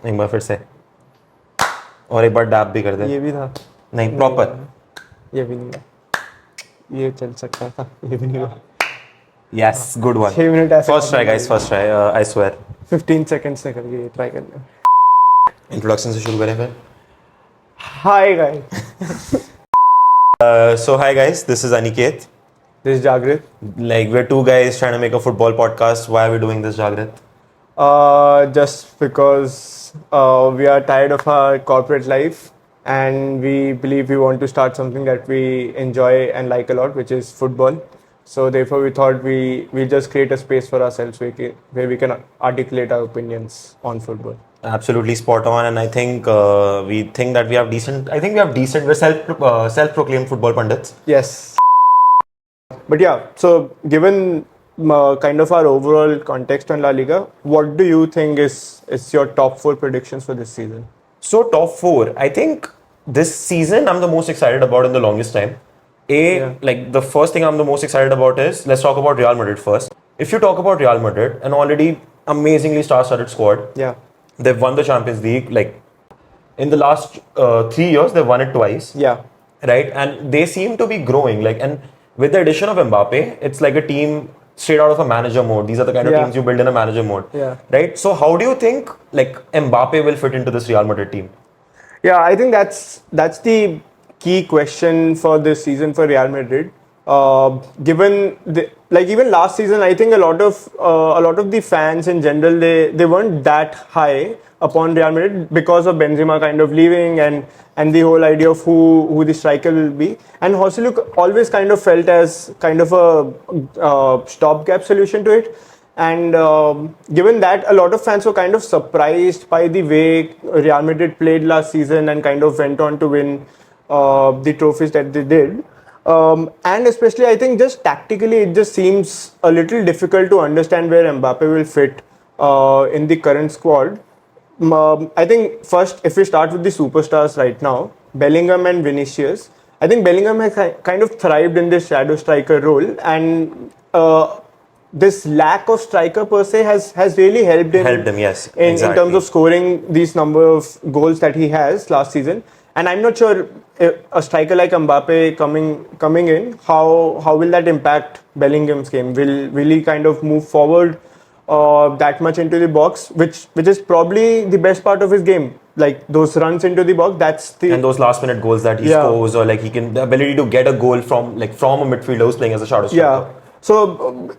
एक बार फिर से और एक बार डैब भी कर दे. ये भी था. नहीं प्रॉपर. ये भी नहीं था. ये चल सकता था. ये भी नहीं हुआ. Yes, good one. 6 मिनट ऐसे. First try guys, first try. I swear. 15 seconds निकल गए ट्राई करने. Introduction से शुरू करें फिर. Hi guys. So hi guys, this is Aniket. This is Jagrit. Like we're two guys trying to make a football podcast. Why are we doing this, Jagrit? Just because we are tired of our corporate life and we believe we want to start something that we enjoy and like a lot, which is football. So therefore we thought we'll just create a space for ourselves where we can articulate our opinions on football. Absolutely spot on, and I think we think that we have decent. I think we have decent. We're self-proclaimed football pundits. Yes. But yeah, so given kind of our overall context on La Liga, what do you think is your top 4 predictions for this season? So top 4, I think this season I'm the most excited about in the longest time. Like the first thing I'm the most excited about is, let's talk about Real Madrid first. If you talk about Real Madrid, an already amazingly star-studded squad. Yeah. They've won the Champions League. Like in the last 3 years, they've won it twice. Yeah. Right, and they seem to be growing. Like, and with the addition of Mbappe, it's like a team straight out of a manager mode. These are the kind of teams you build in a manager mode. Yeah. Right. So how do you think like Mbappe will fit into this Real Madrid team? Yeah, I think that's the key question for this season for Real Madrid. Given even last season, I think a lot of the fans in general they weren't that high upon Real Madrid because of Benzema kind of leaving and the whole idea of who the striker will be. And Joselu always kind of felt as kind of a stopgap solution to it. And given that, a lot of fans were kind of surprised by the way Real Madrid played last season and kind of went on to win the trophies that they did. And especially, I think just tactically, it just seems a little difficult to understand where Mbappe will fit in the current squad. I think first, if we start with the superstars right now, Bellingham and Vinícius, I think Bellingham has kind of thrived in this shadow striker role, and this lack of striker per se has really helped him. Yes, in terms of scoring these number of goals that he has last season. And I'm not sure if a striker like Mbappe coming in, how will that impact Bellingham's game? Will he kind of move forward that much into the box, which is probably the best part of his game, like those runs into the box. And those last minute goals that he scores, or like the ability to get a goal from a midfielder who's playing as a shadow striker. Yeah. So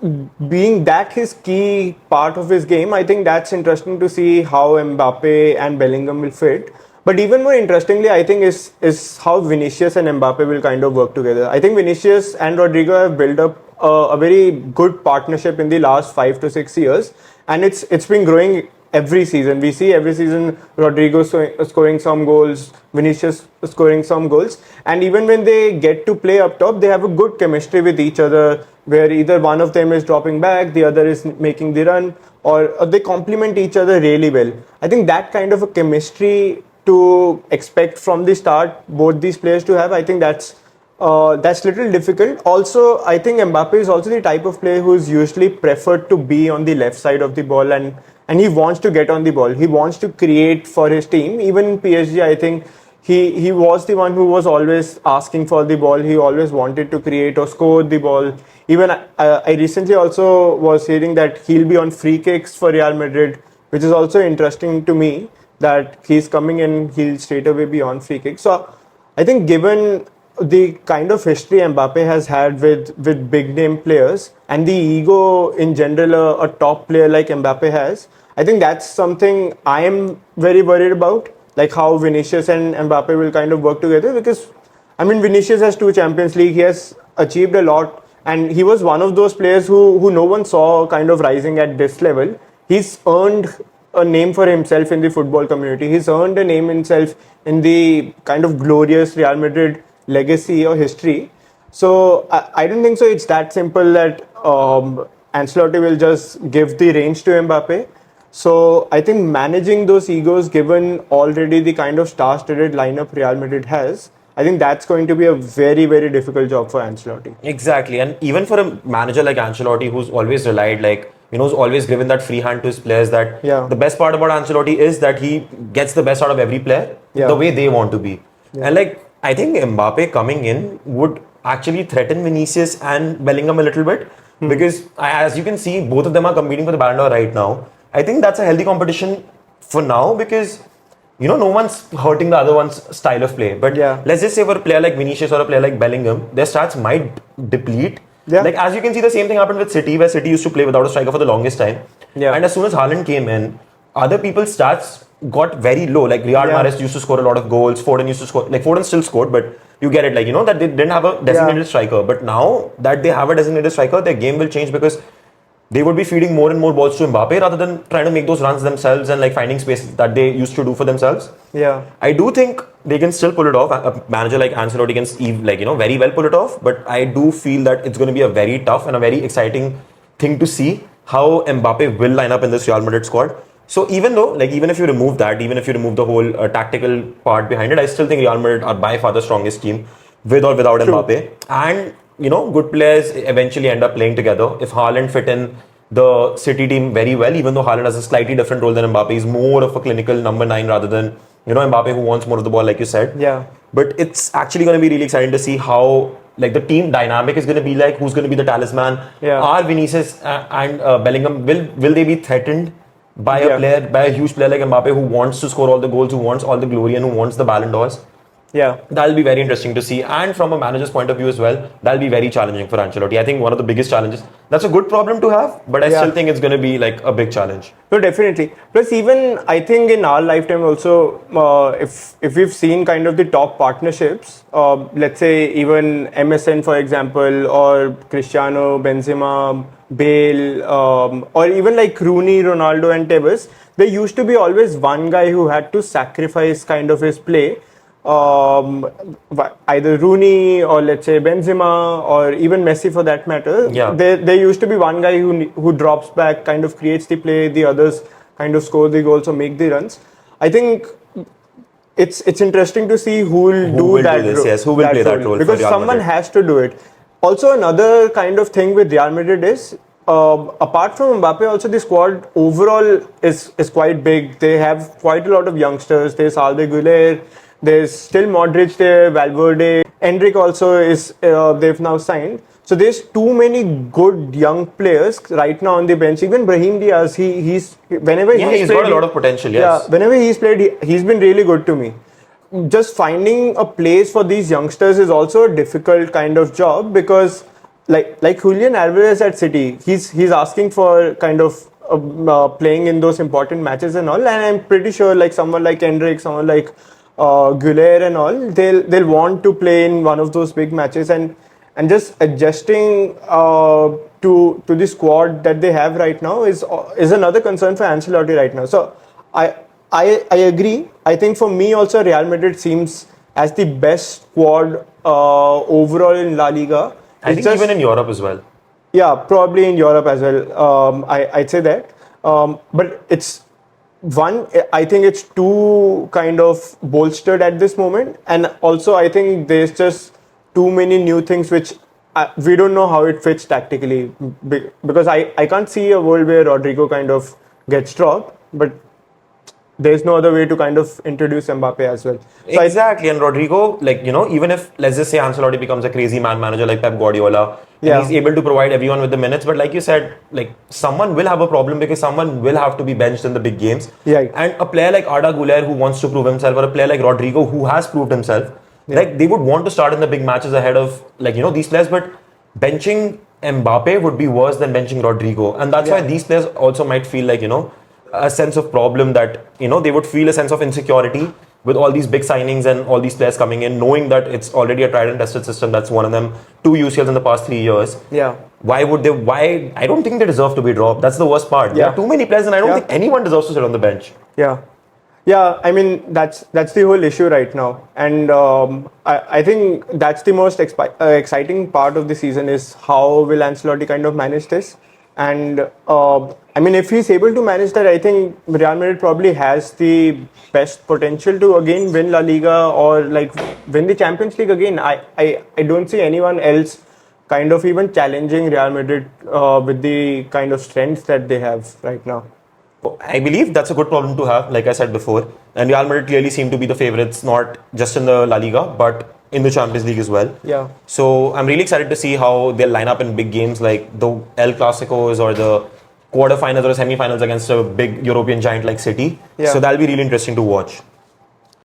being that his key part of his game, I think that's interesting to see how Mbappe and Bellingham will fit. But even more interestingly, I think is how Vinícius and Mbappe will kind of work together. I think Vinícius and Rodrygo have built up a very good partnership in the last 5 to 6 years, and it's been growing every season. We see every season Rodrygo scoring some goals, Vinícius scoring some goals, and even when they get to play up top, they have a good chemistry with each other, where either one of them is dropping back, the other is making the run, or they complement each other really well. I think that kind of a chemistry to expect from the start both these players to have, I think that's little difficult. Also, I think Mbappe is also the type of player who is usually preferred to be on the left side of the ball, and he wants to get on the ball. He wants to create for his team. Even in PSG, I think he was the one who was always asking for the ball. He always wanted to create or score the ball. Even I recently also was hearing that he'll be on free kicks for Real Madrid, which is also interesting to me, that he's coming in, he'll straight away be on free kick. So I think given the kind of history Mbappe has had with big name players and the ego in general a top player like Mbappe has, I think that's something I am very worried about, like how Vinícius and Mbappe will kind of work together. Because I mean, Vinícius has 2 Champions League, he has achieved a lot, and he was one of those players who no one saw kind of rising at this level. He's earned a name for himself in the football community. He's earned a name himself in the kind of glorious Real Madrid legacy or history. So I don't think so it's that simple that Ancelotti will just give the reins to Mbappe. So I think managing those egos, given already the kind of star-studded lineup Real Madrid has, I think that's going to be a very, very difficult job for Ancelotti. Exactly, and even for a manager like Ancelotti, who's always relied He's always given that free hand to his players. That Yeah. the best part about Ancelotti is that he gets the best out of every player Yeah. the way they want to be. And like I think Mbappe coming in would actually threaten Vinicius and Bellingham a little bit because as you can see, both of them are competing for the Ballon d'Or right now. I think that's a healthy competition for now because no one's hurting the other one's style of play. But Yeah. let's just say for a player like Vinicius or a player like Bellingham, their stats might deplete. Yeah. Like as you can see, the same thing happened with City, where City used to play without a striker for the longest time. Yeah. And as soon as Haaland came in, other people's stats got very low. Like Riyad Yeah. Mahrez used to score a lot of goals. Foden used to score. Like Foden still scored, but you get it. Like that they didn't have a designated striker. But now that they have a designated striker, their game will change because they would be feeding more and more balls to Mbappe rather than trying to make those runs themselves and like finding space that they used to do for themselves. Yeah. I do think they can still pull it off. A manager like Ancelotti can very well pull it off. But I do feel that it's going to be a very tough and a very exciting thing to see how Mbappe will line up in this Real Madrid squad. So even if you remove that, even if you remove the whole tactical part behind it, I still think Real Madrid are by far the strongest team with or without Mbappe. And good players eventually end up playing together. If Haaland fit in the City team very well, even though Haaland has a slightly different role than Mbappe, he's more of a clinical number 9 rather than Mbappe who wants more of the ball, like you said. Yeah. But it's actually going to be really exciting to see how like the team dynamic is going to be like. Who's going to be the talisman? Yeah. Are Vinicius and Bellingham will they be threatened by a huge player like Mbappe who wants to score all the goals, who wants all the glory, and who wants the Ballon d'Ors? Yeah. That'll be very interesting to see. And from a manager's point of view as well, that'll be very challenging for Ancelotti. I think one of the biggest challenges. That's a good problem to have, but I still think it's going to be like a big challenge. No, definitely. Plus, even I think in our lifetime also, if we've seen kind of the top partnerships, let's say even MSN for example, or Cristiano, Benzema, Bale, or even like Rooney, Ronaldo, and Tevez, there used to be always one guy who had to sacrifice kind of his play. Either Rooney or let's say Benzema or even Messi for that matter. Yeah. There used to be one guy who drops back, kind of creates the play, the others kind of score the goals or make the runs. I think it's interesting to see who will do that. Who will play that role? Because for Real someone Madrid. has to do it. Also, another kind of thing with Real Madrid is apart from Mbappe, also the squad overall is quite big. They have quite a lot of youngsters. There's Alde, there's still Modric there, Valverde, Endrick also is they've now signed. So there's too many good young players right now on the bench. Even Brahim Diaz, he's he's got a lot of potential. Yes. Yeah, whenever he's played, he's been really good to me. Just finding a place for these youngsters is also a difficult kind of job because, like Julian Alvarez at City, he's asking for kind of playing in those important matches and all. And I'm pretty sure like someone like Endrick, someone like Güler and all, they'll want to play in one of those big matches and just adjusting to the squad that they have right now is another concern for Ancelotti right now. So I agree. I think for me also Real Madrid seems as the best squad overall in La Liga. I think even in Europe as well. Yeah, probably in Europe as well. I'd say that. But it's one, I think it's too kind of bolstered at this moment, and also I think there's just too many new things which we don't know how it fits tactically, because I can't see a world where Rodrygo kind of gets dropped, but there's no other way to kind of introduce Mbappe as well. So exactly, and Rodrygo, like, even if, let's just say Ancelotti becomes a crazy man manager like Pep Guardiola, and he's able to provide everyone with the minutes, but like you said, like, someone will have a problem because someone will have to be benched in the big games. Yeah. And a player like Arda Güler who wants to prove himself, or a player like Rodrygo who has proved himself, like, they would want to start in the big matches ahead of, like, these players, but benching Mbappe would be worse than benching Rodrygo. And that's why these players also might feel like, a sense of problem, that they would feel a sense of insecurity with all these big signings and all these players coming in, knowing that it's already a tried and tested system. That's one of them. 2 UCLs in the past 3 years. Yeah. Why I don't think they deserve to be dropped. That's the worst part. There are too many players, and I don't think anyone deserves to sit on the bench. Yeah, I mean that's the whole issue right now, and I think that's the most exciting part of the season is how will Ancelotti kind of manage this. And I mean, if he's able to manage that, I think Real Madrid probably has the best potential to again win La Liga or like win the Champions League again. I don't see anyone else kind of even challenging Real Madrid with the kind of strengths that they have right now. I believe that's a good problem to have, like I said before. And Real Madrid clearly seem to be the favourites, not just in the La Liga, but in the Champions League as well. Yeah. So I'm really excited to see how they'll line up in big games like the El Clasicos or the quarterfinals or semi-finals against a big European giant like City. Yeah. So that'll be really interesting to watch.